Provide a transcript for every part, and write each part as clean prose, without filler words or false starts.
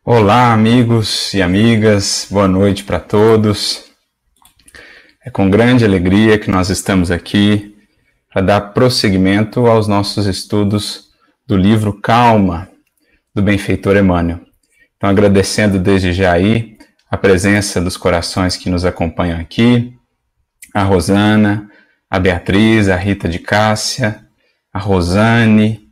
Olá, amigos e amigas, boa noite para todos. É com grande alegria que nós estamos aqui para dar prosseguimento aos nossos estudos do livro Calma, do benfeitor Emmanuel. Então, agradecendo desde já aí a presença dos corações que nos acompanham aqui, a Rosana, a Beatriz, a Rita de Cássia, a Rosane,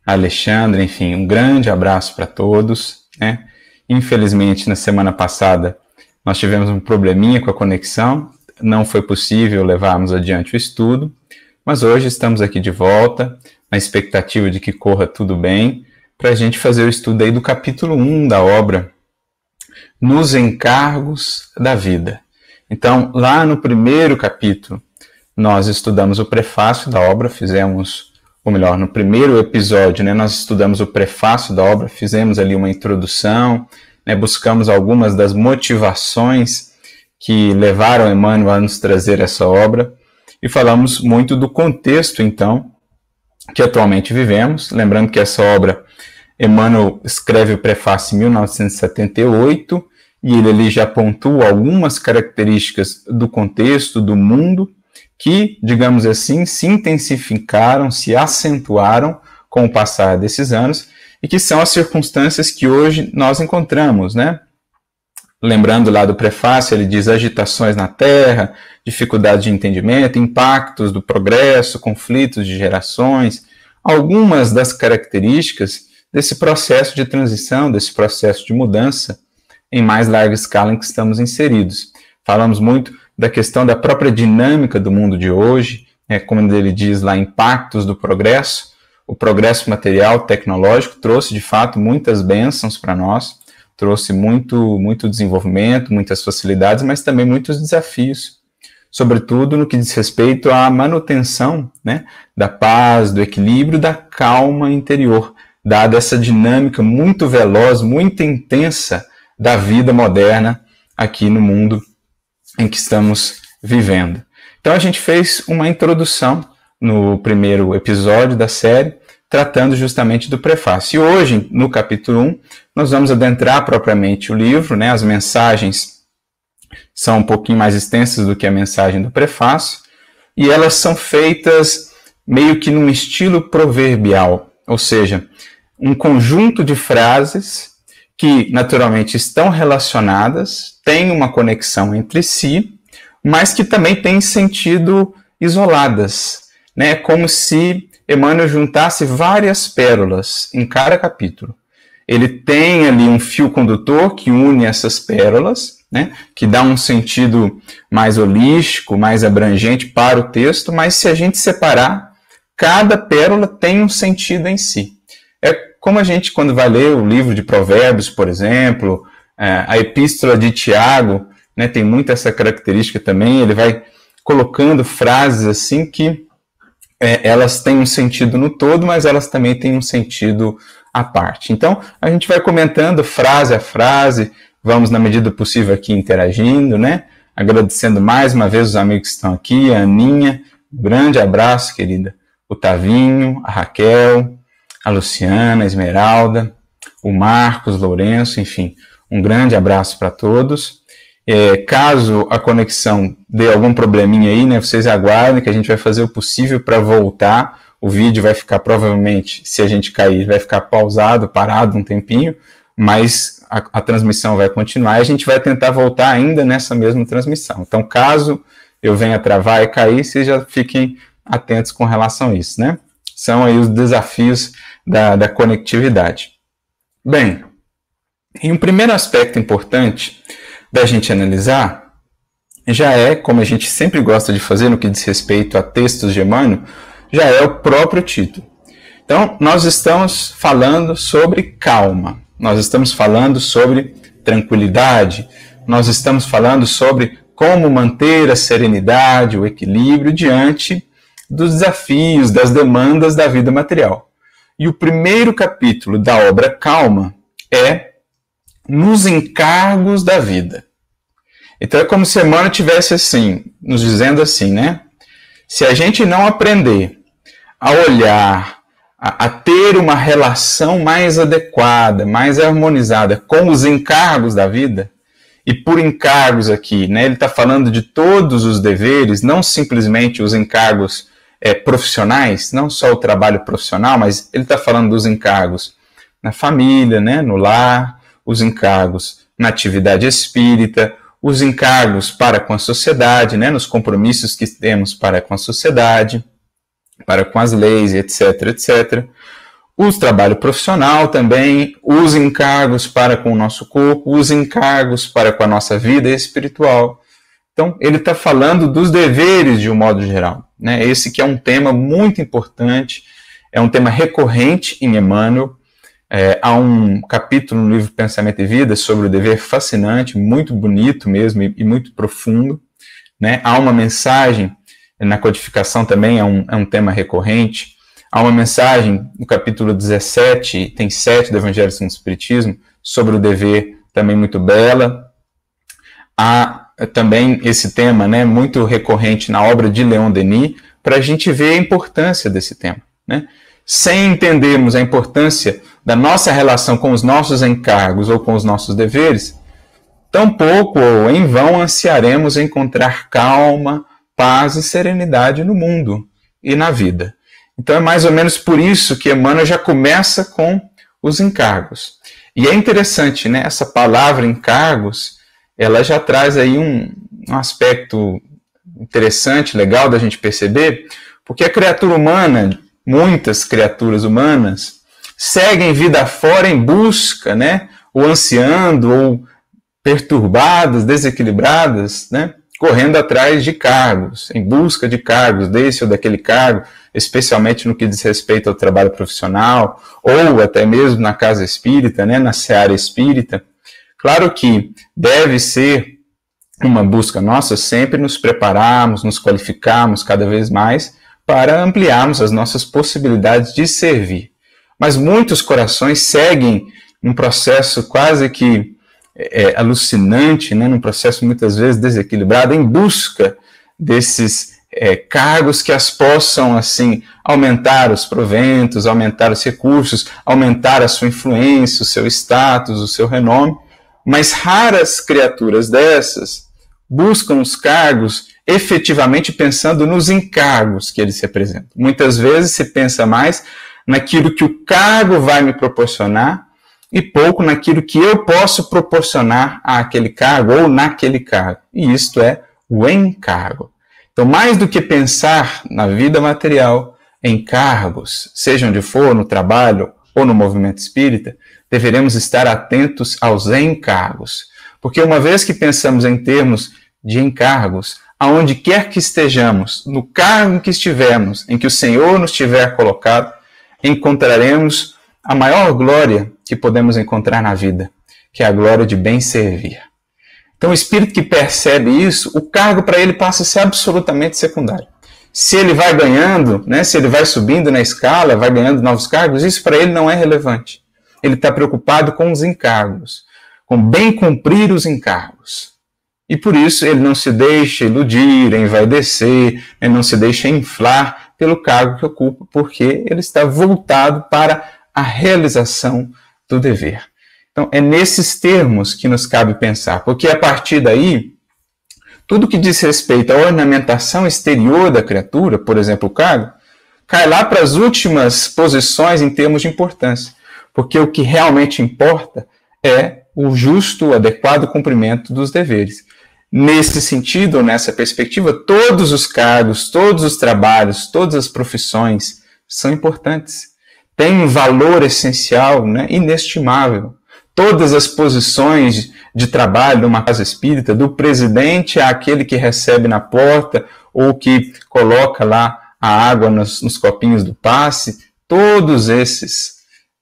a Alexandre, enfim, um grande abraço para todos, né? Infelizmente, na semana passada, nós tivemos um probleminha com a conexão, não foi possível levarmos adiante o estudo, mas hoje estamos aqui de volta, na expectativa de que corra tudo bem, para a gente fazer o estudo aí do capítulo 1 da obra, Nos Encargos da Vida. Então, lá no primeiro capítulo, nós estudamos o prefácio da obra, no primeiro episódio, nós estudamos o prefácio da obra, fizemos ali uma introdução, buscamos algumas das motivações que levaram Emmanuel a nos trazer essa obra e falamos muito do contexto, então, que atualmente vivemos. Lembrando que essa obra, Emmanuel escreve o prefácio em 1978 e ele ali já pontua algumas características do contexto, do mundo, que, digamos assim, se intensificaram, se acentuaram com o passar desses anos e que são as circunstâncias que hoje nós encontramos, né? Lembrando lá do prefácio, ele diz agitações na Terra, dificuldade de entendimento, impactos do progresso, conflitos de gerações, algumas das características desse processo de transição, desse processo de mudança em mais larga escala em que estamos inseridos. Falamos muito da questão da própria dinâmica do mundo de hoje, como ele diz lá, impactos do progresso. O progresso material, tecnológico, trouxe de fato muitas bênçãos para nós, trouxe muito desenvolvimento, muitas facilidades, mas também muitos desafios, sobretudo no que diz respeito à manutenção, da paz, do equilíbrio, da calma interior, dada essa dinâmica muito veloz, muito intensa da vida moderna aqui no mundo em que estamos vivendo. Então a gente fez uma introdução no primeiro episódio da série, tratando justamente do prefácio. E hoje, no capítulo 1, nós vamos adentrar propriamente o livro, as mensagens são um pouquinho mais extensas do que a mensagem do prefácio, e elas são feitas meio que num estilo proverbial, ou seja, um conjunto de frases que naturalmente estão relacionadas, têm uma conexão entre si, mas que também têm sentido isoladas, como se Emmanuel juntasse várias pérolas em cada capítulo. Ele tem ali um fio condutor que une essas pérolas, que dá um sentido mais holístico, mais abrangente para o texto, mas se a gente separar, cada pérola tem um sentido em si. É como a gente, quando vai ler o livro de Provérbios, por exemplo, a Epístola de Tiago, tem muito essa característica também, ele vai colocando frases assim que elas têm um sentido no todo, mas elas também têm um sentido à parte. Então, a gente vai comentando frase a frase, vamos, na medida do possível, aqui interagindo, agradecendo mais uma vez os amigos que estão aqui, a Aninha, um grande abraço, querida, o Tavinho, a Raquel, a Luciana, a Esmeralda, o Marcos, Lourenço, enfim, um grande abraço para todos. Caso a conexão dê algum probleminha aí, vocês aguardem que a gente vai fazer o possível para voltar. O vídeo vai ficar, provavelmente, se a gente cair, vai ficar pausado, parado um tempinho, mas a transmissão vai continuar e a gente vai tentar voltar ainda nessa mesma transmissão. Então, caso eu venha travar e cair, vocês já fiquem atentos com relação a isso, São aí os desafios da conectividade. Bem, e um primeiro aspecto importante da gente analisar já é, como a gente sempre gosta de fazer no que diz respeito a textos de Emmanuel, já é o próprio título. Então, nós estamos falando sobre calma, nós estamos falando sobre tranquilidade, nós estamos falando sobre como manter a serenidade, o equilíbrio diante dos desafios, das demandas da vida material. E o primeiro capítulo da obra Calma é Nos Encargos da Vida. Então é como se Emmanuel tivesse assim, nos dizendo assim, Se a gente não aprender a olhar, a ter uma relação mais adequada, mais harmonizada com os encargos da vida. E por encargos aqui, né, ele está falando de todos os deveres, não simplesmente os encargos profissionais, não só o trabalho profissional, mas ele está falando dos encargos na família, né, no lar, os encargos na atividade espírita, os encargos para com a sociedade, né, nos compromissos que temos para com a sociedade, para com as leis, etc, etc. O trabalho profissional também, os encargos para com o nosso corpo, os encargos para com a nossa vida espiritual. Então, ele está falando dos deveres de um modo geral, né? Esse que é um tema muito importante, é um tema recorrente em Emmanuel. Há um capítulo no livro Pensamento e Vida sobre o dever fascinante, muito bonito mesmo e muito profundo, né? Há uma mensagem, na codificação também é um tema recorrente. Há uma mensagem no capítulo 17, tem 7 do Evangelho segundo o Espiritismo, sobre o dever, também muito bela. Há também esse tema, né, muito recorrente na obra de Leon Denis, para a gente ver a importância desse tema, né? Sem entendermos a importância da nossa relação com os nossos encargos ou com os nossos deveres, tampouco ou em vão ansiaremos encontrar calma, paz e serenidade no mundo e na vida. Então é mais ou menos por isso que Emmanuel já começa com os encargos. E é interessante, né? Essa palavra encargos, ela já traz aí um aspecto interessante, legal da gente perceber, porque a criatura humana, muitas criaturas humanas, seguem vida fora em busca, né? Ou ansiando, ou perturbadas, desequilibradas, né? Correndo atrás de cargos, em busca de cargos, desse ou daquele cargo, especialmente no que diz respeito ao trabalho profissional, ou até mesmo na casa espírita, né, na seara espírita. Claro que deve ser uma busca nossa sempre nos prepararmos, nos qualificarmos cada vez mais para ampliarmos as nossas possibilidades de servir. Mas muitos corações seguem um processo quase que alucinante, né, num processo muitas vezes desequilibrado, em busca desses cargos que as possam, assim, aumentar os proventos, aumentar os recursos, aumentar a sua influência, o seu status, o seu renome. Mas raras criaturas dessas buscam os cargos efetivamente pensando nos encargos que eles representam. Muitas vezes se pensa mais naquilo que o cargo vai me proporcionar e pouco naquilo que eu posso proporcionar àquele cargo ou naquele cargo. E isto é o encargo. Então, mais do que pensar na vida material em cargos, seja onde for, no trabalho ou no movimento espírita, deveremos estar atentos aos encargos. Porque uma vez que pensamos em termos de encargos, aonde quer que estejamos, no cargo em que estivermos, em que o Senhor nos tiver colocado, encontraremos a maior glória que podemos encontrar na vida, que é a glória de bem servir. Então, o espírito que percebe isso, o cargo para ele passa a ser absolutamente secundário. Se ele vai ganhando, né, se ele vai subindo na escala, vai ganhando novos cargos, isso para ele não é relevante. Ele está preocupado com os encargos, com bem cumprir os encargos. E por isso ele não se deixa iludir, envaidecer, ele não se deixa inflar pelo cargo que ocupa, porque ele está voltado para a realização do dever. Então, é nesses termos que nos cabe pensar, porque a partir daí, tudo que diz respeito à ornamentação exterior da criatura, por exemplo, o cargo, cai lá para as últimas posições em termos de importância, porque o que realmente importa é o justo, o adequado cumprimento dos deveres. Nesse sentido, ou nessa perspectiva, todos os cargos, todos os trabalhos, todas as profissões são importantes. Têm um valor essencial, né, inestimável. Todas as posições de trabalho numa casa espírita, do presidente àquele que recebe na porta ou que coloca lá a água nos copinhos do passe, todos esses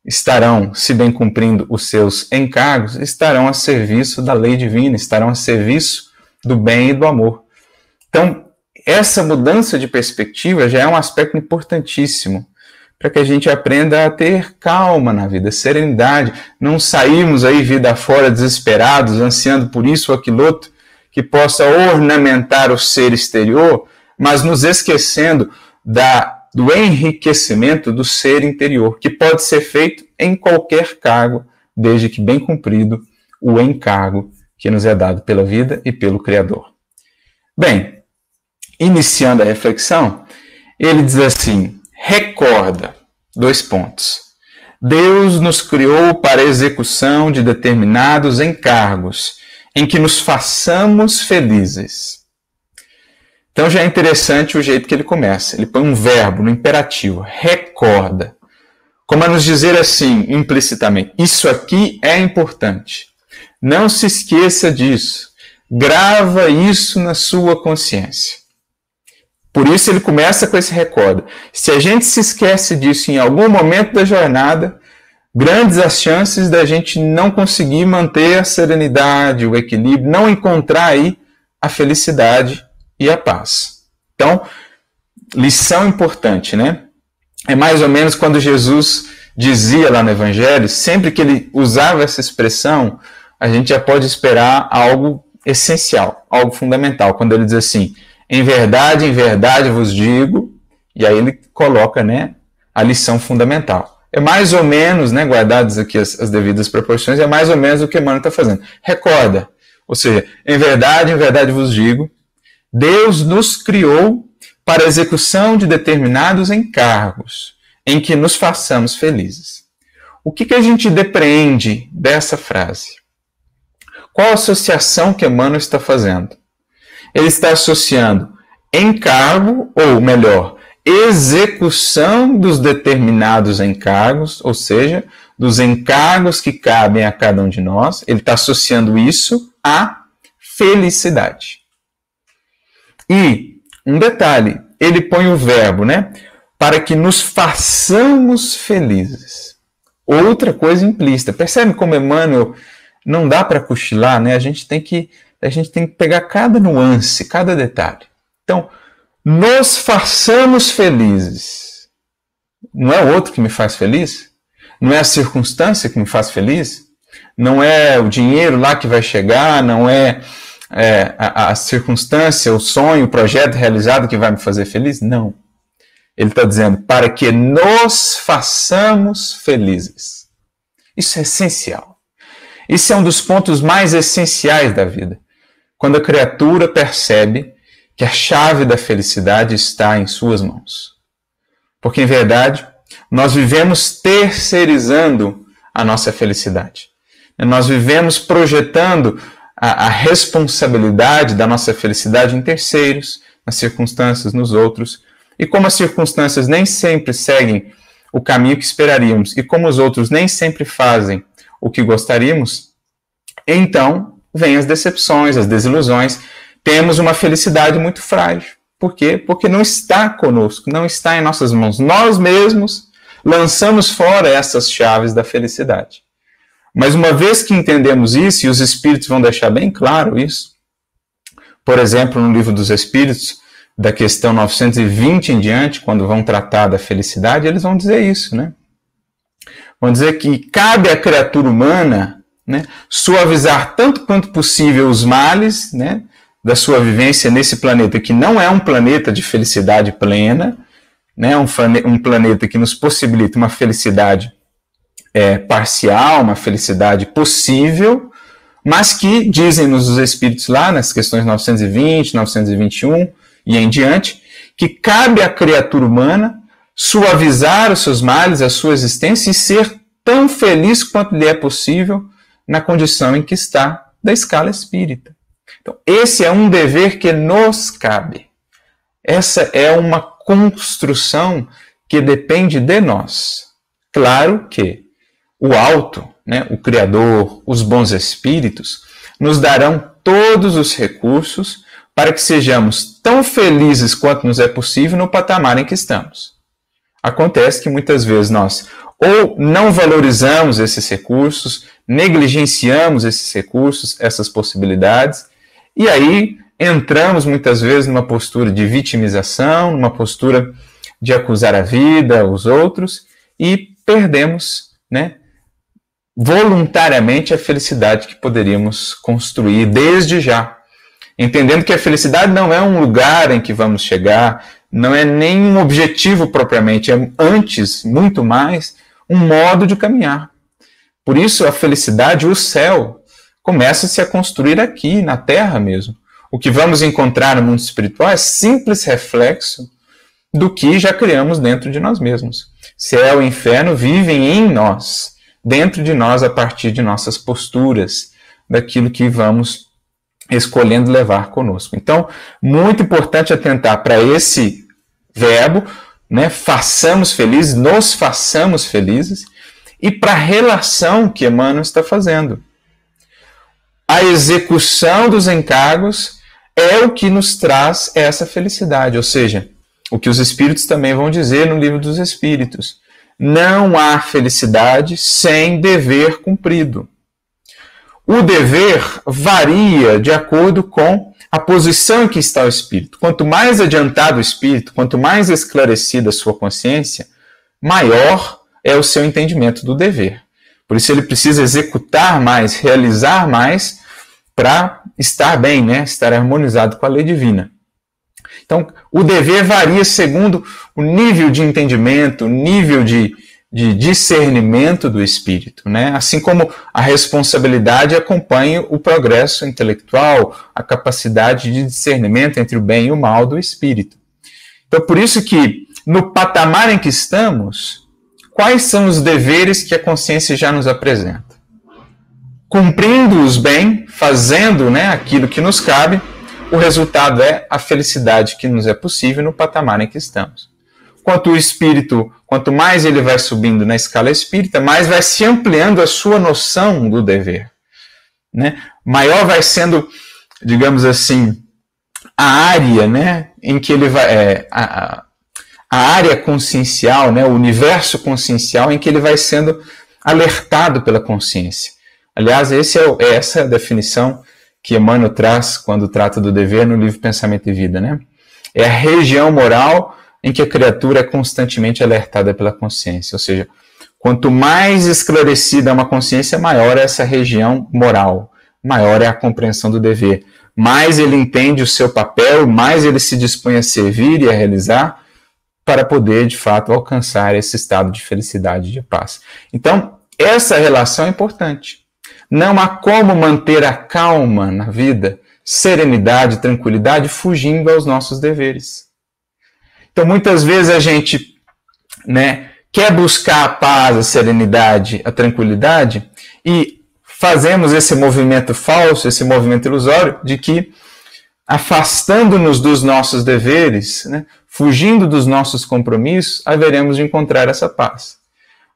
estarão, se bem cumprindo os seus encargos, estarão a serviço da lei divina, estarão a serviço do bem e do amor. Então, essa mudança de perspectiva já é um aspecto importantíssimo para que a gente aprenda a ter calma na vida, serenidade, não sairmos aí vida fora desesperados, ansiando por isso ou aquilo outro, que possa ornamentar o ser exterior, mas nos esquecendo da do enriquecimento do ser interior, que pode ser feito em qualquer cargo, desde que bem cumprido o encargo que nos é dado pela vida e pelo Criador. Bem, iniciando a reflexão, ele diz assim: recorda, Deus nos criou para a execução de determinados encargos, em que nos façamos felizes. Então já é interessante o jeito que ele começa. Ele põe um verbo no imperativo, recorda. Como a nos dizer assim, implicitamente, isso aqui é importante. Não se esqueça disso. Grava isso na sua consciência. Por isso ele começa com esse recorda. Se a gente se esquece disso em algum momento da jornada, grandes as chances da gente não conseguir manter a serenidade, o equilíbrio, não encontrar aí a felicidade e a paz. Então, lição importante, né? É mais ou menos quando Jesus dizia lá no Evangelho, sempre que ele usava essa expressão, a gente já pode esperar algo essencial, algo fundamental. Quando ele diz assim, em verdade vos digo, e aí ele coloca, né, a lição fundamental. É mais ou menos, né, guardadas aqui as devidas proporções, é mais ou menos o que Emmanuel está fazendo. Recorda, ou seja, em verdade vos digo, Deus nos criou para a execução de determinados encargos, em que nos façamos felizes. O que a gente depreende dessa frase? Qual a associação que Emmanuel está fazendo? Ele está associando encargo, ou melhor, execução dos determinados encargos, ou seja, dos encargos que cabem a cada um de nós. Ele está associando isso à felicidade. E, um detalhe, ele põe o verbo, né? Para que nos façamos felizes. Outra coisa implícita. Percebe como Emmanuel não dá para cochilar, né? A gente tem que pegar cada nuance, cada detalhe. Então, nos façamos felizes. Não é o outro que me faz feliz? Não é a circunstância que me faz feliz? Não é o dinheiro lá que vai chegar? Não é a circunstância, o sonho, o projeto realizado que vai me fazer feliz? Não. Ele está dizendo, para que nos façamos felizes. Isso é essencial. Isso é um dos pontos mais essenciais da vida. Quando a criatura percebe que a chave da felicidade está em suas mãos. Porque, em verdade, nós vivemos terceirizando a nossa felicidade. Nós vivemos projetando a responsabilidade da nossa felicidade em terceiros, nas circunstâncias, nos outros. E como as circunstâncias nem sempre seguem o caminho que esperaríamos, e como os outros nem sempre fazem o que gostaríamos, então vêm as decepções, as desilusões. Temos uma felicidade muito frágil. Por quê? Porque não está conosco, não está em nossas mãos. Nós mesmos lançamos fora essas chaves da felicidade. Mas uma vez que entendemos isso, e os Espíritos vão deixar bem claro isso, por exemplo, no Livro dos Espíritos, da questão 920 em diante, quando vão tratar da felicidade, eles vão dizer isso, né? Vão dizer que cabe à criatura humana, né, suavizar tanto quanto possível os males, né, da sua vivência nesse planeta, que não é um planeta de felicidade plena, né, um planeta que nos possibilita uma felicidade parcial, uma felicidade possível, mas que, dizem-nos os Espíritos lá, nas questões 920, 921 e em diante, que cabe à criatura humana suavizar os seus males, a sua existência e ser tão feliz quanto lhe é possível na condição em que está da escala espírita. Então, esse é um dever que nos cabe. Essa é uma construção que depende de nós. Claro que o alto, né, o Criador, os bons espíritos, nos darão todos os recursos para que sejamos tão felizes quanto nos é possível no patamar em que estamos. Acontece que muitas vezes nós ou não valorizamos esses recursos, negligenciamos esses recursos, essas possibilidades, e aí entramos muitas vezes numa postura de vitimização, numa postura de acusar a vida, os outros, e perdemos, né, voluntariamente a felicidade que poderíamos construir desde já. Entendendo que a felicidade não é um lugar em que vamos chegar, não é nem um objetivo propriamente, é antes, muito mais, um modo de caminhar. Por isso a felicidade, o céu, começa-se a construir aqui, na Terra mesmo. O que vamos encontrar no mundo espiritual é simples reflexo do que já criamos dentro de nós mesmos. Céu e inferno vivem em nós, dentro de nós, a partir de nossas posturas, daquilo que vamos escolhendo levar conosco. Então, muito importante atentar para esse verbo, né, façamos felizes, nos façamos felizes, e para a relação que Emmanuel está fazendo. A execução dos encargos é o que nos traz essa felicidade, ou seja, o que os Espíritos também vão dizer no Livro dos Espíritos. Não há felicidade sem dever cumprido. O dever varia de acordo com a posição em que está o espírito. Quanto mais adiantado o espírito, quanto mais esclarecida a sua consciência, maior é o seu entendimento do dever. Por isso ele precisa executar mais, realizar mais para estar bem, né? Estar harmonizado com a lei divina. Então, o dever varia segundo o nível de entendimento, o nível de discernimento do espírito, né? Assim como a responsabilidade acompanha o progresso intelectual, a capacidade de discernimento entre o bem e o mal do espírito. Então, por isso que, no patamar em que estamos, quais são os deveres que a consciência já nos apresenta? Cumprindo-os bem, fazendo, né, aquilo que nos cabe, o resultado é a felicidade que nos é possível no patamar em que estamos. Quanto mais ele vai subindo na escala espírita, mais vai se ampliando a sua noção do dever, né? Maior vai sendo, digamos assim, a área, né, em que ele vai, a área consciencial, né, o universo consciencial em que ele vai sendo alertado pela consciência. Aliás, essa é a definição que Emmanuel traz quando trata do dever no livro Pensamento e Vida, né? É a região moral em que a criatura é constantemente alertada pela consciência. Ou seja, quanto mais esclarecida é uma consciência, maior é essa região moral, maior é a compreensão do dever. Mais ele entende o seu papel, mais ele se dispõe a servir e a realizar para poder, de fato, alcançar esse estado de felicidade e de paz. Então, essa relação é importante. Não há como manter a calma na vida, serenidade, tranquilidade, fugindo aos nossos deveres. Então, muitas vezes a gente, né, quer buscar a paz, a serenidade, a tranquilidade e fazemos esse movimento falso, esse movimento ilusório de que, afastando-nos dos nossos deveres, né, fugindo dos nossos compromissos, haveremos de encontrar essa paz.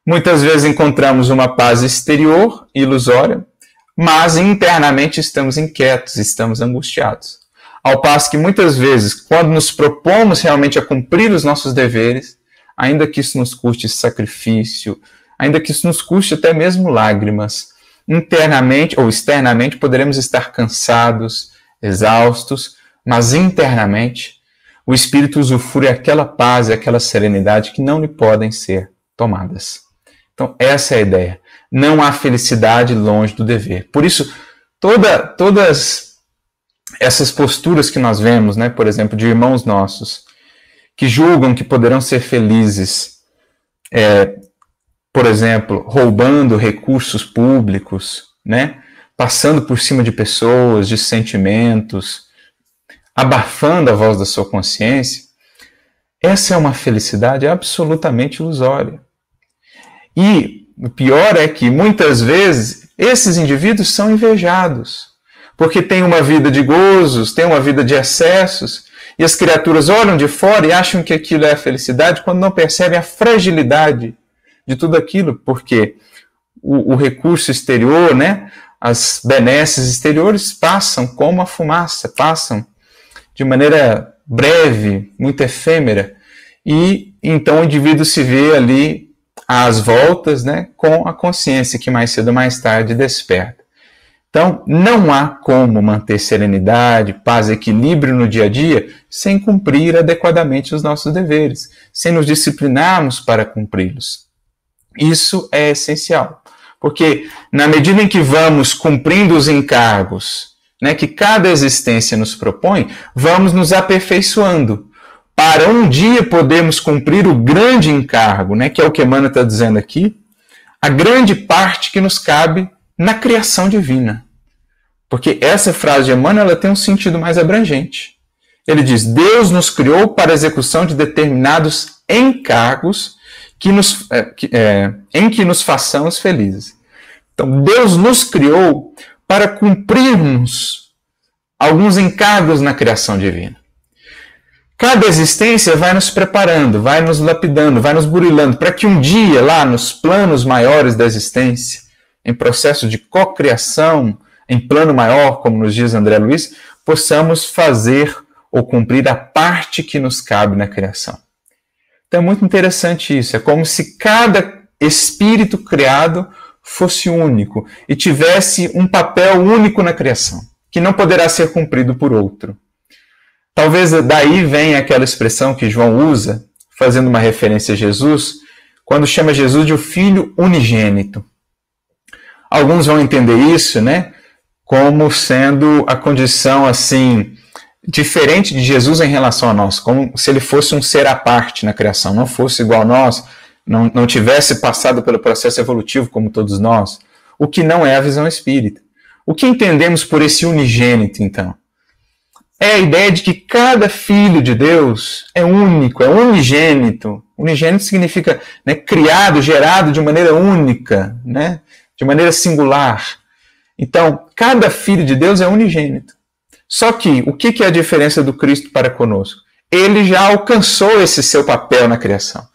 Muitas vezes encontramos uma paz exterior, ilusória, mas internamente estamos inquietos, estamos angustiados. Ao passo que muitas vezes, quando nos propomos realmente a cumprir os nossos deveres, ainda que isso nos custe sacrifício, ainda que isso nos custe até mesmo lágrimas, internamente ou externamente poderemos estar cansados, exaustos, mas internamente o Espírito usufrui aquela paz e aquela serenidade que não lhe podem ser tomadas. Então, essa é a ideia. Não há felicidade longe do dever. Por isso, todas essas posturas que nós vemos, né, por exemplo, de irmãos nossos, que julgam que poderão ser felizes, por exemplo, roubando recursos públicos, né, passando por cima de pessoas, de sentimentos, abafando a voz da sua consciência, essa é uma felicidade absolutamente ilusória. E o pior é que, muitas vezes, esses indivíduos são invejados, porque têm uma vida de gozos, têm uma vida de excessos, e as criaturas olham de fora e acham que aquilo é a felicidade, quando não percebem a fragilidade de tudo aquilo, porque o recurso exterior, né, as benesses exteriores passam como a fumaça, passam de maneira breve, muito efêmera, e então o indivíduo se vê ali às voltas, né, com a consciência que mais cedo ou mais tarde desperta. Então, não há como manter serenidade, paz, equilíbrio no dia a dia sem cumprir adequadamente os nossos deveres, sem nos disciplinarmos para cumpri-los. Isso é essencial, porque na medida em que vamos cumprindo os encargos, né, que cada existência nos propõe, vamos nos aperfeiçoando. para um dia podermos cumprir o grande encargo, né, que é o que Emmanuel está dizendo aqui, a grande parte que nos cabe na criação divina. Porque essa frase de Emmanuel ela tem um sentido mais abrangente. Ele diz, Deus nos criou para a execução de determinados encargos em que nos façamos felizes. Então, Deus nos criou para cumprirmos alguns encargos na criação divina. Cada existência vai nos preparando, vai nos lapidando, vai nos burilando, para que um dia, lá nos planos maiores da existência, em processo de cocriação, em plano maior, como nos diz André Luiz, possamos fazer ou cumprir a parte que nos cabe na criação. Então é muito interessante isso, é como se cada espírito criado fosse único e tivesse um papel único na criação, que não poderá ser cumprido por outro. Talvez daí venha aquela expressão que João usa, fazendo uma referência a Jesus, quando chama Jesus de o Filho unigênito. Alguns vão entender isso, né, como sendo a condição assim diferente de Jesus em relação a nós, como se ele fosse um ser à parte na criação, não fosse igual a nós, não tivesse passado pelo processo evolutivo como todos nós, o que não é a visão espírita. O que entendemos por esse unigênito, então? É a ideia de que cada filho de Deus é único, é unigênito. Unigênito significa, né, criado, gerado de maneira única, né, de maneira singular. Então, cada filho de Deus é unigênito. Só que, o que é a diferença do Cristo para conosco? Ele já alcançou esse seu papel na criação.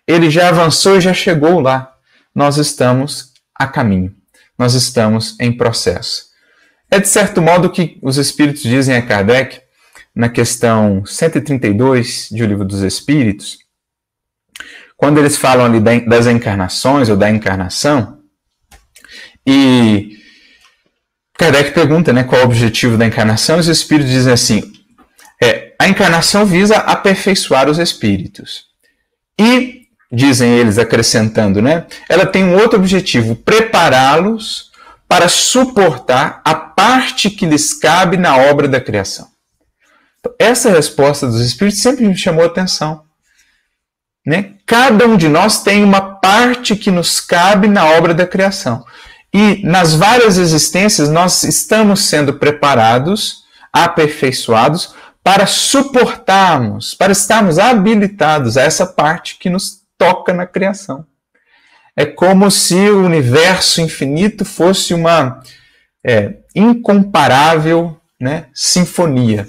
Ele já avançou e já chegou lá. Nós estamos a caminho. Nós estamos em processo. É de certo modo que os Espíritos dizem a Kardec, na questão 132 de O Livro dos Espíritos, quando eles falam ali das encarnações ou da encarnação, e Kardec pergunta, né, qual é o objetivo da encarnação, e os Espíritos dizem assim, a encarnação visa aperfeiçoar os espíritos. E, dizem eles acrescentando, né, ela tem um outro objetivo, prepará-los para suportar a parte que lhes cabe na obra da criação. Então, essa resposta dos Espíritos sempre me chamou a atenção. Né? Cada um de nós tem uma parte que nos cabe na obra da criação. E nas várias existências nós estamos sendo preparados, aperfeiçoados, para suportarmos, para estarmos habilitados a essa parte que nos toca na criação. É como se o universo infinito fosse uma incomparável, né, sinfonia,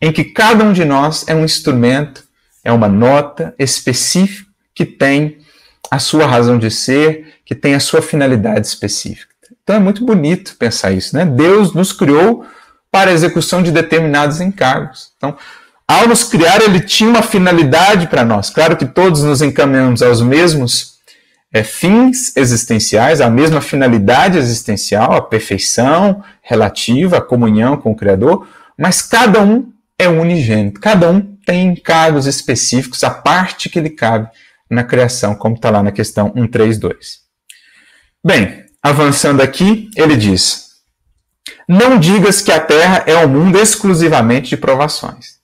em que cada um de nós é um instrumento, é uma nota específica que tem a sua razão de ser, que tem a sua finalidade específica. Então é muito bonito pensar isso, né? Deus nos criou para a execução de determinados encargos. Então, ao nos criar, ele tinha uma finalidade para nós. Claro que todos nos encaminhamos aos mesmos fins existenciais, à mesma finalidade existencial, a perfeição relativa, a comunhão com o Criador, mas cada um é unigênito, cada um tem encargos específicos, a parte que lhe cabe na criação, como está lá na questão 132. Bem, avançando aqui, ele diz, não digas que a Terra é um mundo exclusivamente de provações.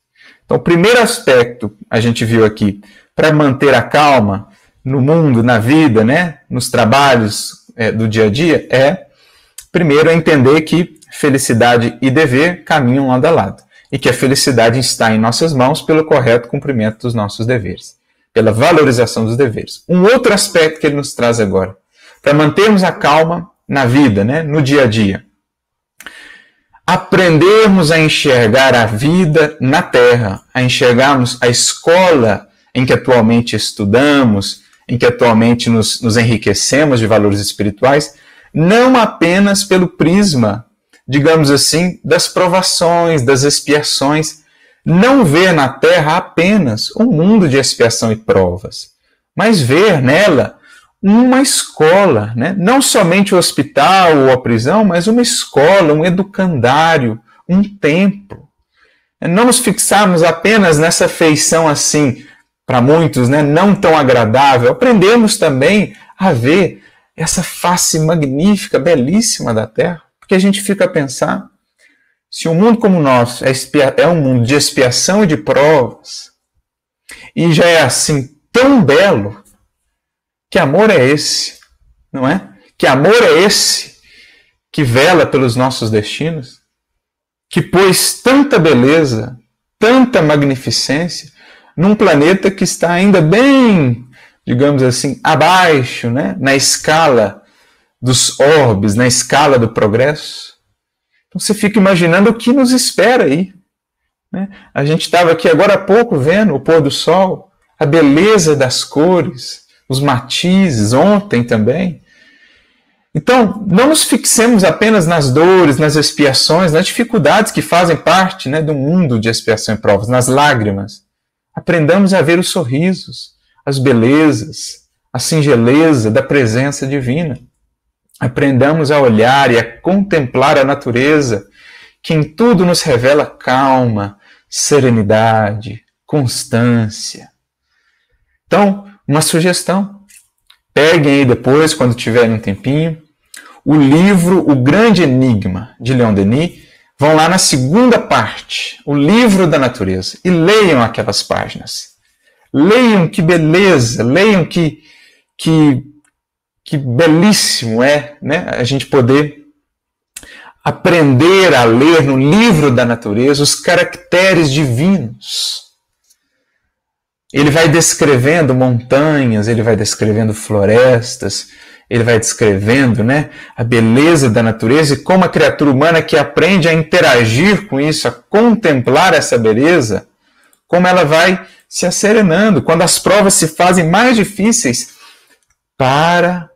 Então, o primeiro aspecto, a gente viu aqui, para manter a calma no mundo, na vida, né, nos trabalhos do dia a dia, primeiro, entender que felicidade e dever caminham lado a lado. E que a felicidade está em nossas mãos pelo correto cumprimento dos nossos deveres, pela valorização dos deveres. Um outro aspecto que ele nos traz agora, para mantermos a calma na vida, né, no dia a dia. Aprendermos a enxergar a vida na Terra, a enxergarmos a escola em que atualmente estudamos, em que atualmente nos enriquecemos de valores espirituais, não apenas pelo prisma, digamos assim, das provações, das expiações, não ver na Terra apenas um mundo de expiação e provas, mas ver nela uma escola, né? Não somente o hospital ou a prisão, mas uma escola, um educandário, um templo. Não nos fixarmos apenas nessa feição assim, para muitos, né, não tão agradável. Aprendemos também a ver essa face magnífica, belíssima da Terra, porque a gente fica a pensar, se um mundo como o nosso é um mundo de expiação e de provas, E já é assim tão belo. Que amor é esse, não é? Que amor é esse que vela pelos nossos destinos? Que pôs tanta beleza, tanta magnificência num planeta que está ainda bem, digamos assim, abaixo, né? Na escala dos orbes, na escala do progresso. Então você fica imaginando o que nos espera aí. Né? A gente estava aqui agora há pouco vendo o pôr do sol, a beleza das cores, os matizes, ontem também. Então, não nos fixemos apenas nas dores, nas expiações, nas dificuldades que fazem parte, né, do mundo de expiação e provas, nas lágrimas. Aprendamos a ver os sorrisos, as belezas, a singeleza da presença divina. Aprendamos a olhar e a contemplar a natureza, que em tudo nos revela calma, serenidade, constância. Então, uma sugestão. Peguem aí depois, quando tiverem um tempinho, o livro O Grande Enigma, de Leon Denis. Vão lá na segunda parte, o livro da natureza, e leiam aquelas páginas. Leiam que beleza, leiam que belíssimo é, né, a gente poder aprender a ler no livro da natureza os caracteres divinos. Ele vai descrevendo montanhas, ele vai descrevendo florestas, ele vai descrevendo, né, a beleza da natureza e como a criatura humana que aprende a interagir com isso, a contemplar essa beleza, como ela vai se asserenando. Quando as provas se fazem mais difíceis, ora,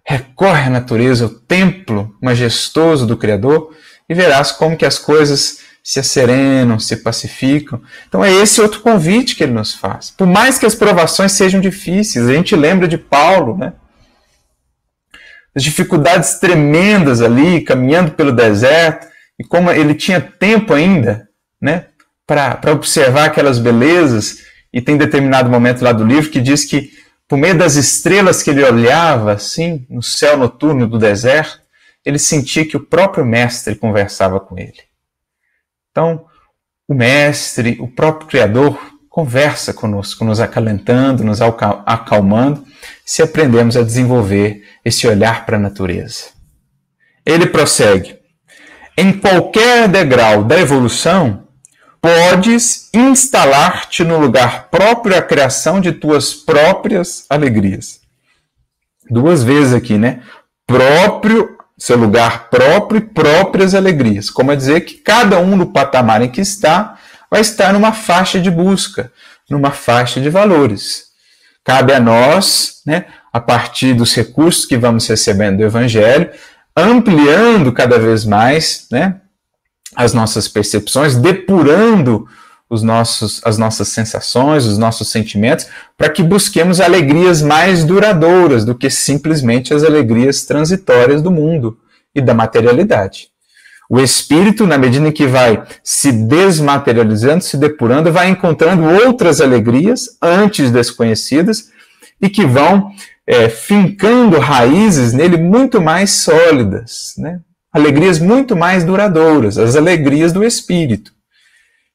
recorre à natureza, o templo majestoso do Criador, e verás como que as coisas se asserenam, se pacificam. Então é esse outro convite que ele nos faz. Por mais que as provações sejam difíceis, a gente lembra de Paulo, né? As dificuldades tremendas ali, caminhando pelo deserto, e como ele tinha tempo ainda, né, para observar aquelas belezas, e tem determinado momento lá do livro que diz que por meio das estrelas que ele olhava, assim, no céu noturno do deserto, ele sentia que o próprio mestre conversava com ele. Então, o mestre, o próprio Criador, conversa conosco, nos acalentando, nos acalmando, se aprendemos a desenvolver esse olhar para a natureza. Ele prossegue. Em qualquer degrau da evolução, podes instalar-te no lugar próprio à criação de tuas próprias alegrias. Duas vezes aqui, né? Próprio, seu lugar próprio e próprias alegrias. Como é dizer que cada um no patamar em que está, vai estar numa faixa de busca, numa faixa de valores. Cabe a nós, né, a partir dos recursos que vamos recebendo do Evangelho, ampliando cada vez mais, né, as nossas percepções, depurando as nossas sensações, os nossos sentimentos, para que busquemos alegrias mais duradouras do que simplesmente as alegrias transitórias do mundo e da materialidade. O espírito, na medida em que vai se desmaterializando, se depurando, vai encontrando outras alegrias antes desconhecidas e que vão fincando raízes nele muito mais sólidas, né? Alegrias muito mais duradouras, as alegrias do espírito,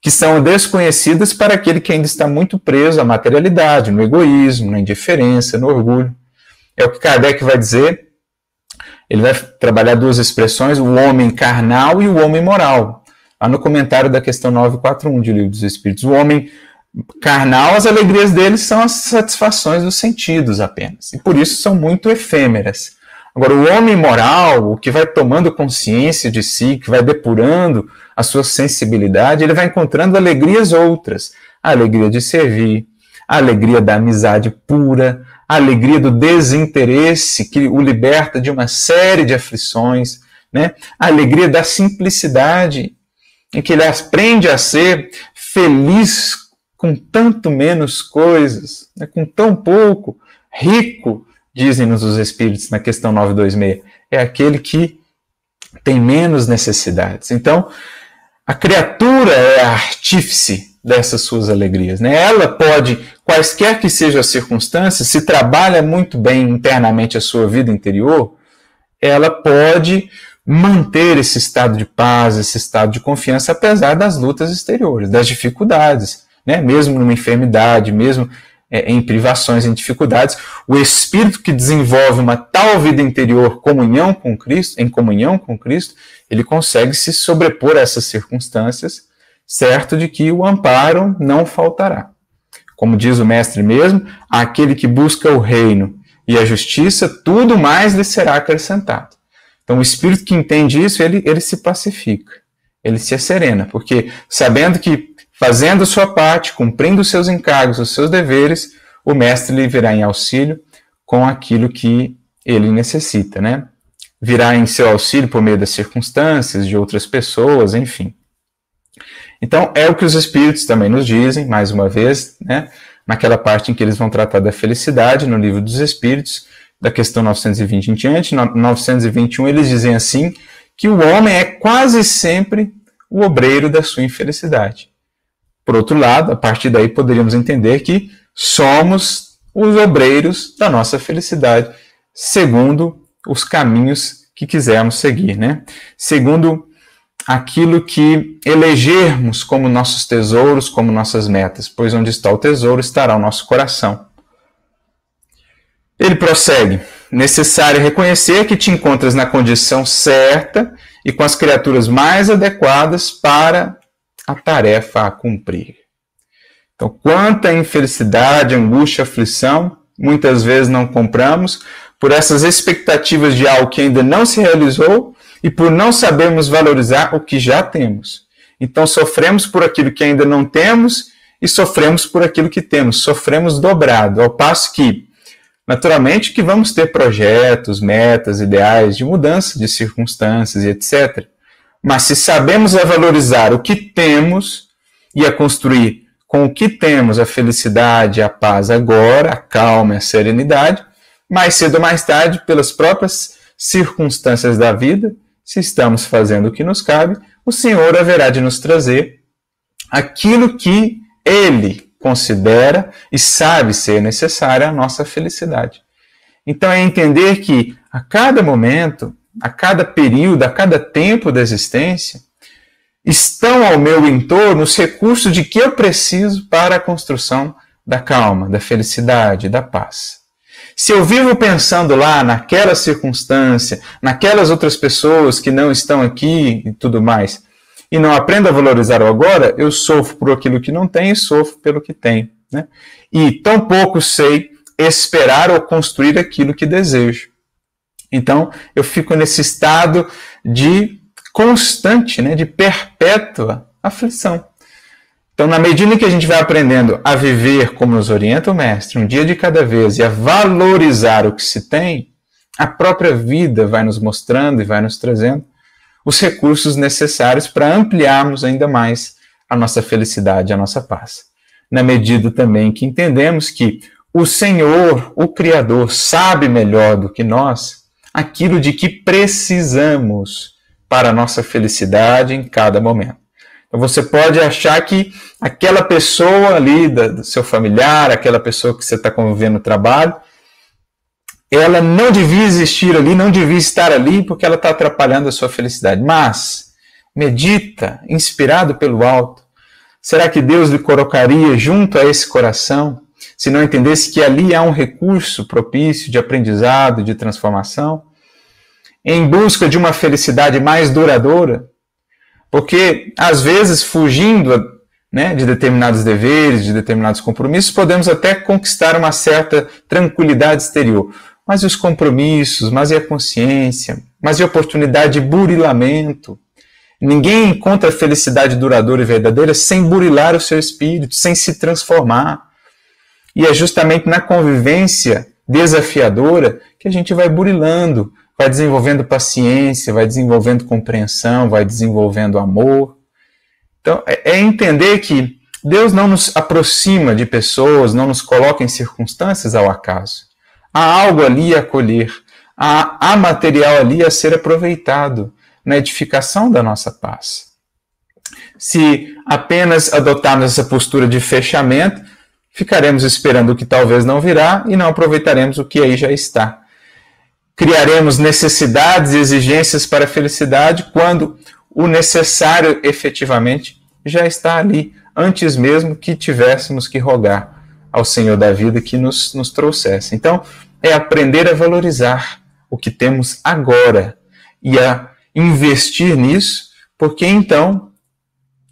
que são desconhecidas para aquele que ainda está muito preso à materialidade, no egoísmo, na indiferença, no orgulho. É o que Kardec vai dizer. Ele vai trabalhar duas expressões, o homem carnal e o homem moral. Lá no comentário da questão 941 de Livro dos Espíritos. O homem carnal, as alegrias dele são as satisfações dos sentidos apenas. E por isso são muito efêmeras. Agora, o homem moral, o que vai tomando consciência de si, que vai depurando a sua sensibilidade, ele vai encontrando alegrias outras. A alegria de servir, a alegria da amizade pura, a alegria do desinteresse, que o liberta de uma série de aflições, né? A alegria da simplicidade, em que ele aprende a ser feliz com tanto menos coisas, né? Com tão pouco, rico, dizem-nos os Espíritos na questão 926, é aquele que tem menos necessidades. Então, a criatura é a artífice dessas suas alegrias, né? Ela pode, quaisquer que sejam as circunstâncias, se trabalha muito bem internamente a sua vida interior, ela pode manter esse estado de paz, esse estado de confiança, apesar das lutas exteriores, das dificuldades, né? Mesmo numa enfermidade, mesmo em privações, em dificuldades, o espírito que desenvolve uma tal vida interior, em comunhão com Cristo, ele consegue se sobrepor a essas circunstâncias, certo de que o amparo não faltará. Como diz o mestre mesmo, aquele que busca o reino e a justiça, tudo mais lhe será acrescentado. Então o espírito que entende isso, ele se pacifica, ele se serena, porque sabendo que fazendo a sua parte, cumprindo os seus encargos, os seus deveres, o mestre lhe virá em auxílio com aquilo que ele necessita, né? Virá em seu auxílio por meio das circunstâncias, de outras pessoas, enfim. Então, é o que os espíritos também nos dizem, mais uma vez, né? Naquela parte em que eles vão tratar da felicidade, no livro dos Espíritos, da questão 920 em diante, 921, eles dizem assim, que o homem é quase sempre o obreiro da sua infelicidade. Por outro lado, a partir daí poderíamos entender que somos os obreiros da nossa felicidade, segundo os caminhos que quisermos seguir, né? Segundo aquilo que elegermos como nossos tesouros, como nossas metas, pois onde está o tesouro estará o nosso coração. Ele prossegue, necessário reconhecer que te encontras na condição certa e com as criaturas mais adequadas para a tarefa a cumprir. Então, quanta infelicidade, angústia, aflição, muitas vezes não compramos por essas expectativas de algo que ainda não se realizou e por não sabermos valorizar o que já temos. Então, sofremos por aquilo que ainda não temos e sofremos por aquilo que temos. Sofremos dobrado, ao passo que, naturalmente, que vamos ter projetos, metas, ideais de mudança de circunstâncias e etc. Mas se sabemos a valorizar o que temos e a construir com o que temos a felicidade, a paz agora, a calma e a serenidade, mais cedo ou mais tarde, pelas próprias circunstâncias da vida, se estamos fazendo o que nos cabe, o Senhor haverá de nos trazer aquilo que Ele considera e sabe ser necessário à nossa felicidade. Então é entender que a cada momento, a cada período, a cada tempo da existência, estão ao meu entorno os recursos de que eu preciso para a construção da calma, da felicidade, da paz. Se eu vivo pensando lá naquela circunstância, naquelas outras pessoas que não estão aqui e tudo mais, e não aprendo a valorizar o agora, eu sofro por aquilo que não tenho e sofro pelo que tenho, né? E tampouco sei esperar ou construir aquilo que desejo. Então, eu fico nesse estado de constante, né, de perpétua aflição. Então, na medida em que a gente vai aprendendo a viver como nos orienta o Mestre, um dia de cada vez, e a valorizar o que se tem, a própria vida vai nos mostrando e vai nos trazendo os recursos necessários para ampliarmos ainda mais a nossa felicidade, a nossa paz. Na medida também que entendemos que o Senhor, o Criador, sabe melhor do que nós aquilo de que precisamos para a nossa felicidade em cada momento. Então você pode achar que aquela pessoa ali, do seu familiar, aquela pessoa que você está convivendo no trabalho, ela não devia existir ali, não devia estar ali porque ela está atrapalhando a sua felicidade. Mas, medita, inspirado pelo alto, será que Deus lhe colocaria junto a esse coração, se não entendesse que ali há um recurso propício de aprendizado, de transformação, em busca de uma felicidade mais duradoura? Porque, às vezes, fugindo, né, de determinados deveres, de determinados compromissos, podemos até conquistar uma certa tranquilidade exterior. Mas e os compromissos? Mas e a consciência? Mas e a oportunidade de burilamento? Ninguém encontra felicidade duradoura e verdadeira sem burilar o seu espírito, sem se transformar. E é justamente na convivência desafiadora que a gente vai burilando, vai desenvolvendo paciência, vai desenvolvendo compreensão, vai desenvolvendo amor. Então, é entender que Deus não nos aproxima de pessoas, não nos coloca em circunstâncias ao acaso. Há algo ali a colher, há material ali a ser aproveitado na edificação da nossa paz. Se apenas adotarmos essa postura de fechamento, ficaremos esperando o que talvez não virá e não aproveitaremos o que aí já está. Criaremos necessidades e exigências para a felicidade quando o necessário efetivamente já está ali, antes mesmo que tivéssemos que rogar ao Senhor da vida que nos trouxesse. Então, é aprender a valorizar o que temos agora e a investir nisso, porque então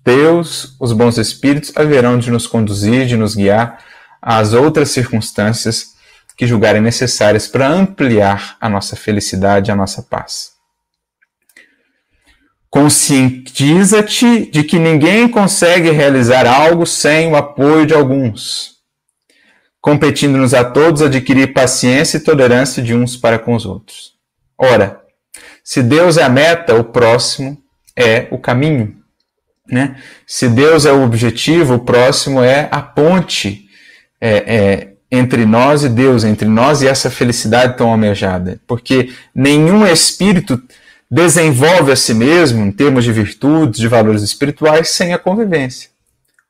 Deus, os bons espíritos, haverão de nos conduzir, de nos guiar às outras circunstâncias que julgarem necessárias para ampliar a nossa felicidade, a nossa paz. Conscientiza-te de que ninguém consegue realizar algo sem o apoio de alguns, competindo-nos a todos adquirir paciência e tolerância de uns para com os outros. Ora, se Deus é a meta, o próximo é o caminho, né? Se Deus é o objetivo, o próximo é a ponte entre nós e Deus, entre nós e essa felicidade tão almejada. Porque nenhum espírito desenvolve a si mesmo, em termos de virtudes, de valores espirituais, sem a convivência.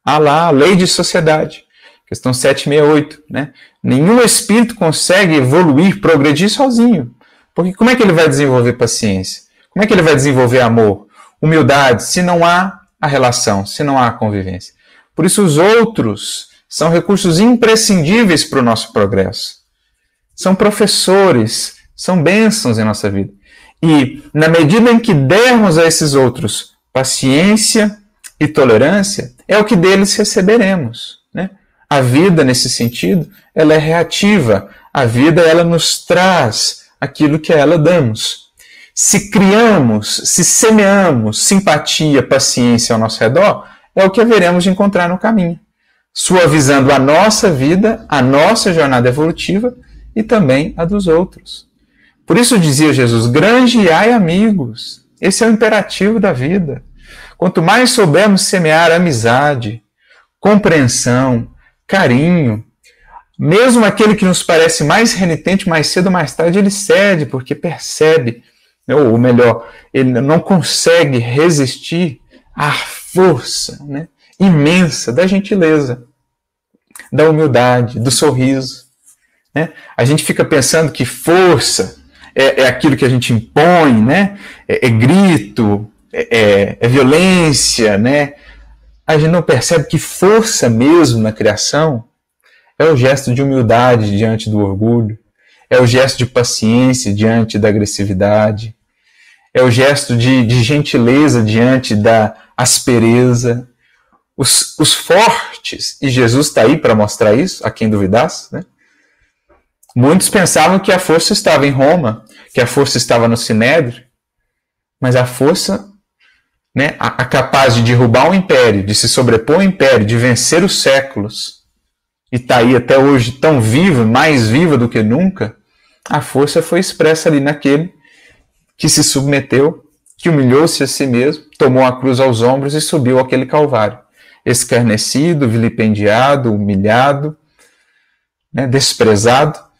Há lá a lei de sociedade, questão 768. Né? Nenhum espírito consegue evoluir, progredir sozinho. Porque como é que ele vai desenvolver paciência? Como é que ele vai desenvolver amor, humildade, se não há a relação, se não há a convivência? Por isso os outros são recursos imprescindíveis para o nosso progresso. São professores, são bênçãos em nossa vida. E, na medida em que dermos a esses outros paciência e tolerância, é o que deles receberemos. Né? A vida, nesse sentido, ela é reativa. A vida, ela nos traz aquilo que a ela damos. Se criamos, se semeamos simpatia, paciência ao nosso redor, é o que haveremos de encontrar no caminho, suavizando a nossa vida, a nossa jornada evolutiva e também a dos outros. Por isso dizia Jesus, granjeai amigos. Esse é o imperativo da vida. Quanto mais soubermos semear amizade, compreensão, carinho, mesmo aquele que nos parece mais renitente, mais cedo ou mais tarde, ele cede, porque percebe, ou melhor, ele não consegue resistir à força, né, imensa da gentileza, da humildade, do sorriso. Né? A gente fica pensando que força é aquilo que a gente impõe, né? É grito, é violência, né? A gente não percebe que força mesmo na criação é o gesto de humildade diante do orgulho, é o gesto de paciência diante da agressividade, é o gesto de gentileza diante da aspereza. Os fortes, e Jesus está aí para mostrar isso, a quem duvidasse, né? Muitos pensavam que a força estava em Roma, que a força estava no Sinédrio, mas a força, né, a capaz de derrubar um império, de se sobrepor ao império, de vencer os séculos, e está aí até hoje tão viva, mais viva do que nunca, a força foi expressa ali naquele que se submeteu, que humilhou-se a si mesmo, tomou a cruz aos ombros e subiu aquele calvário, escarnecido, vilipendiado, humilhado, né, desprezado,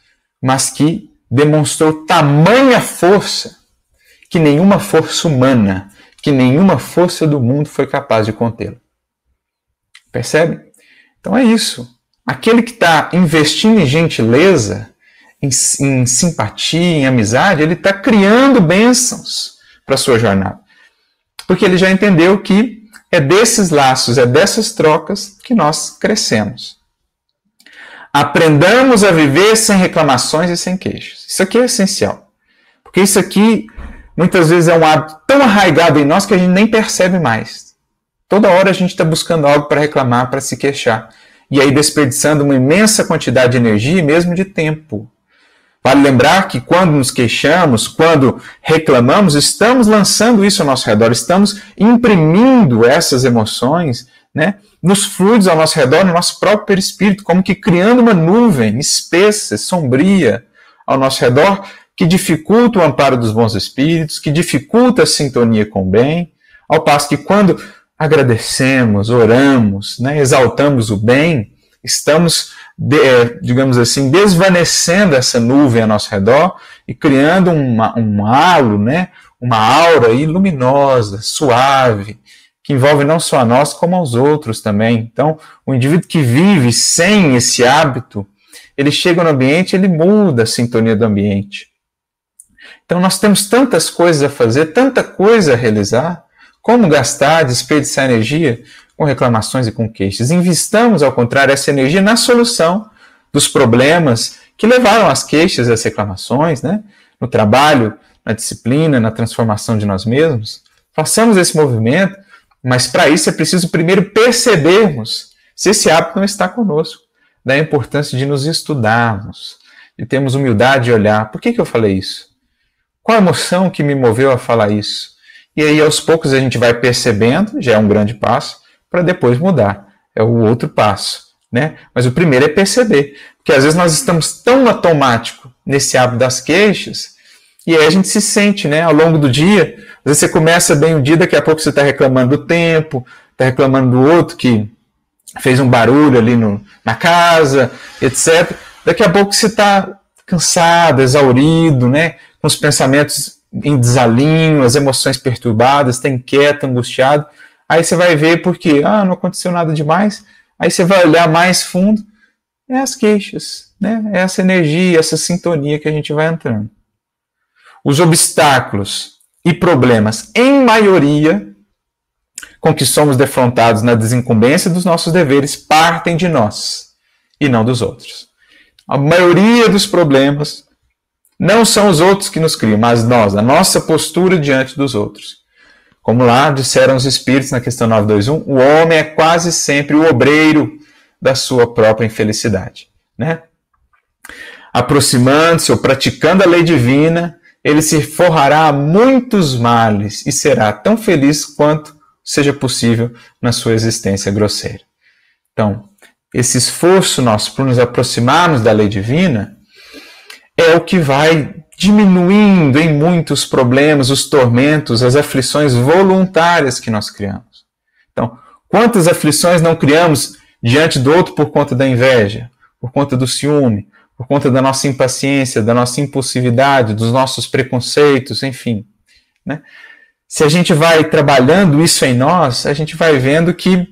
mas que demonstrou tamanha força que nenhuma força humana, que nenhuma força do mundo foi capaz de contê-lo. Percebe? Então é isso. Aquele que está investindo em gentileza, em simpatia, em amizade, ele está criando bênçãos para a sua jornada. Porque ele já entendeu que é desses laços, é dessas trocas que nós crescemos. Aprendamos a viver sem reclamações e sem queixas. Isso aqui é essencial. Porque isso aqui, muitas vezes, é um hábito tão arraigado em nós que a gente nem percebe mais. Toda hora a gente está buscando algo para reclamar, para se queixar. E aí desperdiçando uma imensa quantidade de energia e mesmo de tempo. Vale lembrar que quando nos queixamos, quando reclamamos, estamos lançando isso ao nosso redor, estamos imprimindo essas emoções, né, nos fluidos ao nosso redor, no nosso próprio perispírito, como que criando uma nuvem espessa, sombria ao nosso redor, que dificulta o amparo dos bons espíritos, que dificulta a sintonia com o bem, ao passo que quando agradecemos, oramos, né, exaltamos o bem, estamos, digamos assim, desvanecendo essa nuvem ao nosso redor e criando um halo, né, uma aura aí luminosa, suave, que envolve não só a nós, como aos outros também. Então, o indivíduo que vive sem esse hábito, ele chega no ambiente, ele muda a sintonia do ambiente. Então, nós temos tantas coisas a fazer, tanta coisa a realizar, como gastar, desperdiçar energia com reclamações e com queixas. Investamos, ao contrário, essa energia na solução dos problemas que levaram às queixas e às reclamações, né? No trabalho, na disciplina, na transformação de nós mesmos. Façamos esse movimento, mas para isso é preciso primeiro percebermos se esse hábito não está conosco, da importância de nos estudarmos, de termos humildade de olhar. Por que eu falei isso? Qual a emoção que me moveu a falar isso? E aí, aos poucos, a gente vai percebendo, já é um grande passo, para depois mudar. É o outro passo, né? Mas o primeiro é perceber. Porque às vezes nós estamos tão automático nesse hábito das queixas, e aí a gente se sente, né? Ao longo do dia, às vezes você começa bem o dia, daqui a pouco você está reclamando do tempo, está reclamando do outro que fez um barulho ali na casa, etc. Daqui a pouco você está cansado, exaurido, né? Com os pensamentos em desalinho, as emoções perturbadas, está inquieto, angustiado. Aí você vai ver porque, não aconteceu nada demais. Aí você vai olhar mais fundo, é as queixas, né? É essa energia, essa sintonia que a gente vai entrando. Os obstáculos e problemas, em maioria, com que somos defrontados na desincumbência dos nossos deveres, partem de nós e não dos outros. A maioria dos problemas não são os outros que nos criam, mas nós, a nossa postura diante dos outros. Como lá disseram os Espíritos na questão 921, o homem é quase sempre o obreiro da sua própria infelicidade, né? Aproximando-se ou praticando a lei divina, ele se forrará a muitos males e será tão feliz quanto seja possível na sua existência grosseira. Então, esse esforço nosso por nos aproximarmos da lei divina é o que vai diminuindo em muitos problemas, os tormentos, as aflições voluntárias que nós criamos. Então, quantas aflições não criamos diante do outro por conta da inveja, por conta do ciúme, por conta da nossa impaciência, da nossa impulsividade, dos nossos preconceitos, enfim, né? Se a gente vai trabalhando isso em nós, a gente vai vendo que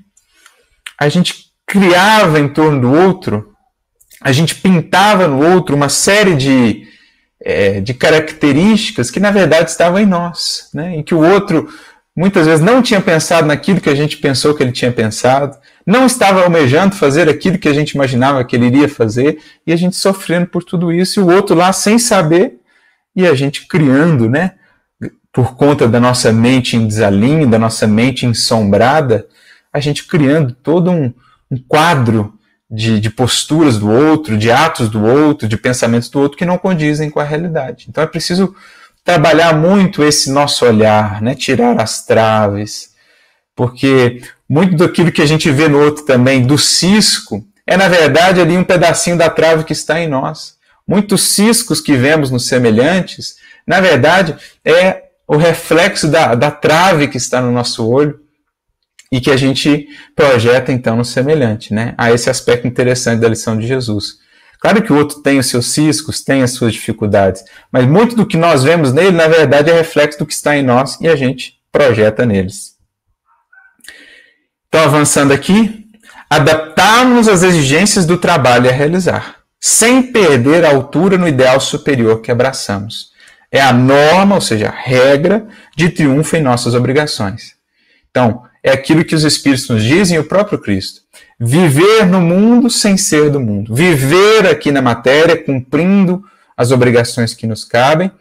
a gente criava em torno do outro, a gente pintava no outro uma série de características que, na verdade, estavam em nós, né? Em que o outro, muitas vezes, não tinha pensado naquilo que a gente pensou que ele tinha pensado, não estava almejando fazer aquilo que a gente imaginava que ele iria fazer, e a gente sofrendo por tudo isso, e o outro lá sem saber, e a gente criando, né? Por conta da nossa mente em desalinho, da nossa mente ensombrada, a gente criando todo um quadro de posturas do outro, de atos do outro, de pensamentos do outro que não condizem com a realidade. Então é preciso trabalhar muito esse nosso olhar, né? Tirar as traves, porque muito daquilo que a gente vê no outro também, do cisco, é na verdade ali um pedacinho da trave que está em nós. Muitos ciscos que vemos nos semelhantes, na verdade, é o reflexo da trave que está no nosso olho, e que a gente projeta, então, no semelhante, né? Há esse aspecto interessante da lição de Jesus. Claro que o outro tem os seus ciscos, tem as suas dificuldades, mas muito do que nós vemos nele, na verdade, é reflexo do que está em nós e a gente projeta neles. Então, avançando aqui, adaptarmos às exigências do trabalho a realizar, sem perder a altura no ideal superior que abraçamos. É a norma, ou seja, a regra de triunfo em nossas obrigações. Então, é aquilo que os Espíritos nos dizem e o próprio Cristo. Viver no mundo sem ser do mundo. Viver aqui na matéria, cumprindo as obrigações que nos cabem,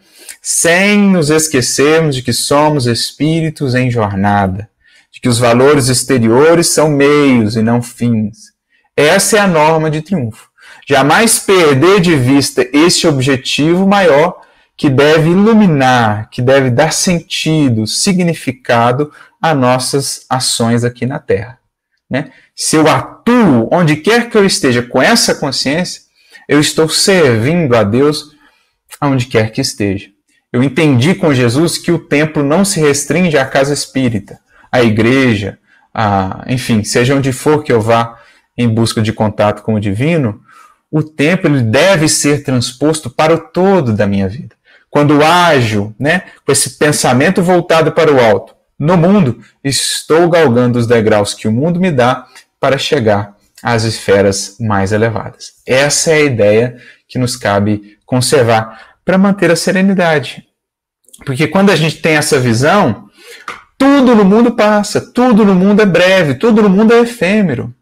sem nos esquecermos de que somos espíritos em jornada, de que os valores exteriores são meios e não fins. Essa é a norma de triunfo. Jamais perder de vista esse objetivo maior que deve iluminar, que deve dar sentido, significado a nossas ações aqui na Terra, né? Se eu atuo onde quer que eu esteja com essa consciência, eu estou servindo a Deus aonde quer que esteja. Eu entendi com Jesus que o templo não se restringe à casa espírita, à igreja, enfim, seja onde for que eu vá em busca de contato com o divino, o templo ele deve ser transposto para o todo da minha vida. Quando ajo, né, com esse pensamento voltado para o alto, no mundo, estou galgando os degraus que o mundo me dá para chegar às esferas mais elevadas. Essa é a ideia que nos cabe conservar para manter a serenidade. Porque quando a gente tem essa visão, tudo no mundo passa, tudo no mundo é breve, tudo no mundo é efêmero.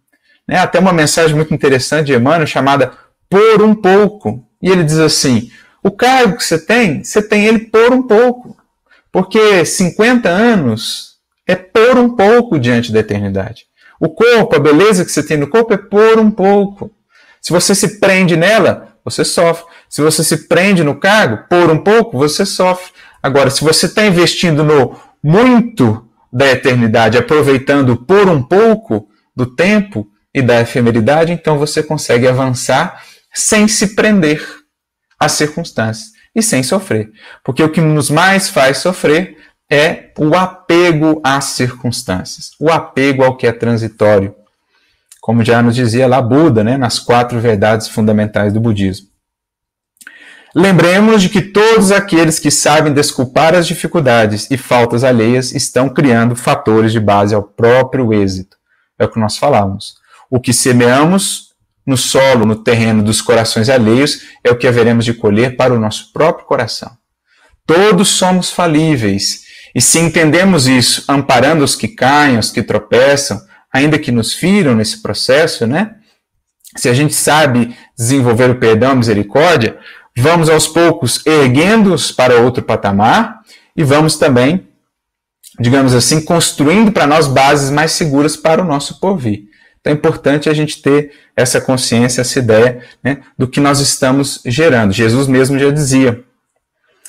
Né? Até uma mensagem muito interessante de Emmanuel chamada Por um Pouco. E ele diz assim, o cargo que você tem ele por um pouco. Porque 50 anos é por um pouco diante da eternidade. O corpo, a beleza que você tem no corpo é por um pouco. Se você se prende nela, você sofre. Se você se prende no cargo, por um pouco, você sofre. Agora, se você está investindo no muito da eternidade, aproveitando por um pouco do tempo e da efemeridade, então você consegue avançar sem se prender às circunstâncias e sem sofrer. Porque o que nos mais faz sofrer é o apego às circunstâncias, o apego ao que é transitório. Como já nos dizia lá Buda, né, nas 4 verdades fundamentais do budismo. Lembremos de que todos aqueles que sabem desculpar as dificuldades e faltas alheias estão criando fatores de base ao próprio êxito. É o que nós falamos. O que semeamos no solo, no terreno dos corações alheios, é o que haveremos de colher para o nosso próprio coração. Todos somos falíveis, e se entendemos isso, amparando os que caem, os que tropeçam, ainda que nos firam nesse processo, né? Se a gente sabe desenvolver o perdão e a misericórdia, vamos aos poucos erguendo-os para outro patamar e vamos também, digamos assim, construindo para nós bases mais seguras para o nosso porvir. Então é importante a gente ter essa consciência, essa ideia, né, do que nós estamos gerando. Jesus mesmo já dizia,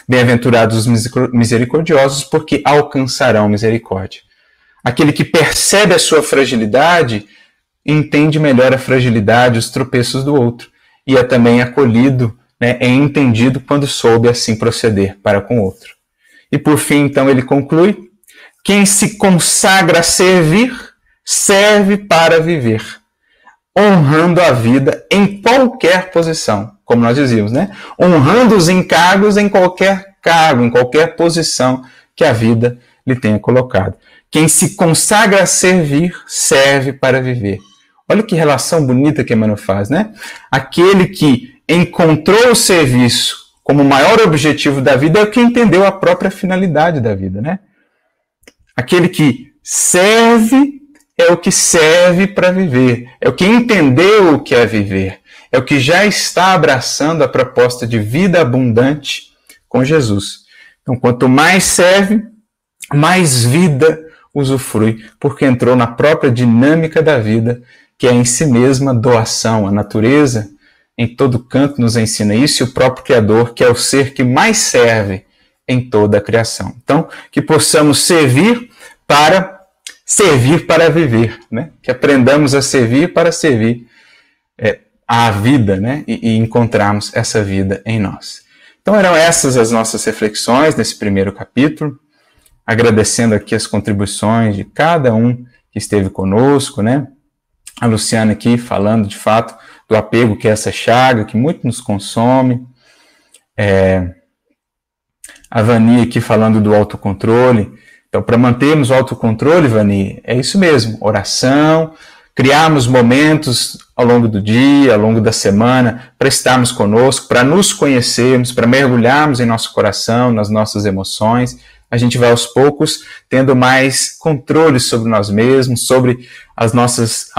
bem-aventurados os misericordiosos, porque alcançarão misericórdia. Aquele que percebe a sua fragilidade, entende melhor a fragilidade, os tropeços do outro, e é também acolhido, né, é entendido quando soube assim proceder para com o outro. E por fim, então, ele conclui, quem se consagra a servir, serve para viver, honrando a vida em qualquer posição, como nós dizíamos, né? Honrando os encargos em qualquer cargo, em qualquer posição que a vida lhe tenha colocado. Quem se consagra a servir, serve para viver. Olha que relação bonita que Emmanuel faz, né? Aquele que encontrou o serviço como o maior objetivo da vida é o que entendeu a própria finalidade da vida, né? Aquele que serve é o que serve para viver, é o que entendeu o que é viver, é o que já está abraçando a proposta de vida abundante com Jesus. Então, quanto mais serve, mais vida usufrui, porque entrou na própria dinâmica da vida, que é em si mesma doação. A natureza, em todo canto, nos ensina isso, e o próprio Criador, que é o ser que mais serve em toda a criação. Então, que possamos servir para viver, né? Que aprendamos a servir para servir à vida, né? E encontrarmos essa vida em nós. Então eram essas as nossas reflexões nesse primeiro capítulo, agradecendo aqui as contribuições de cada um que esteve conosco, né? A Luciana aqui falando de fato do apego, que é essa chaga que muito nos consome, a Vani aqui falando do autocontrole. Então, para mantermos o autocontrole, Vani, é isso mesmo, oração, criarmos momentos ao longo do dia, ao longo da semana, para estarmos conosco, para nos conhecermos, para mergulharmos em nosso coração, nas nossas emoções. A gente vai aos poucos tendo mais controle sobre nós mesmos, sobre a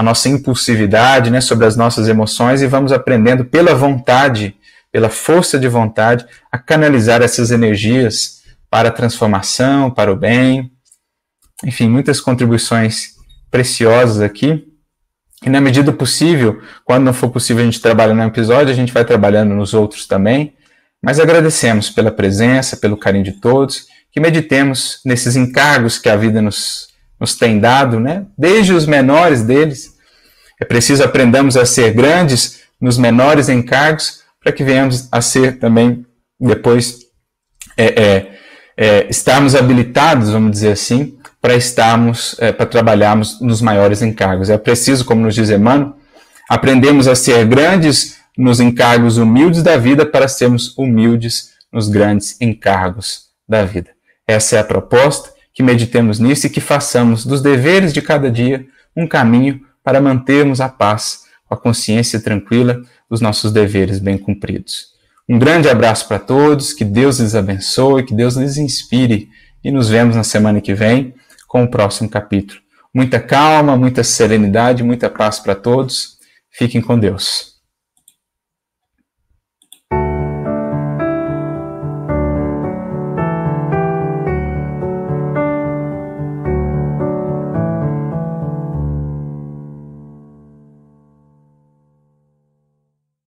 nossa impulsividade, né, sobre as nossas emoções, e vamos aprendendo pela vontade, pela força de vontade, a canalizar essas energias para a transformação, para o bem. Enfim, muitas contribuições preciosas aqui. E na medida possível, quando não for possível a gente trabalhar num episódio, a gente vai trabalhando nos outros também. Mas agradecemos pela presença, pelo carinho de todos, que meditemos nesses encargos que a vida nos tem dado, né? Desde os menores deles. É preciso aprendamos a ser grandes nos menores encargos, para que venhamos a ser também, depois, estarmos habilitados, vamos dizer assim, para trabalharmos nos maiores encargos. É preciso, como nos diz Emmanuel, aprendemos a ser grandes nos encargos humildes da vida para sermos humildes nos grandes encargos da vida. Essa é a proposta, que meditemos nisso e que façamos dos deveres de cada dia um caminho para mantermos a paz, com a consciência tranquila dos nossos deveres bem cumpridos. Um grande abraço para todos, que Deus lhes abençoe, que Deus lhes inspire e nos vemos na semana que vem com o próximo capítulo. Muita calma, muita serenidade, muita paz para todos. Fiquem com Deus.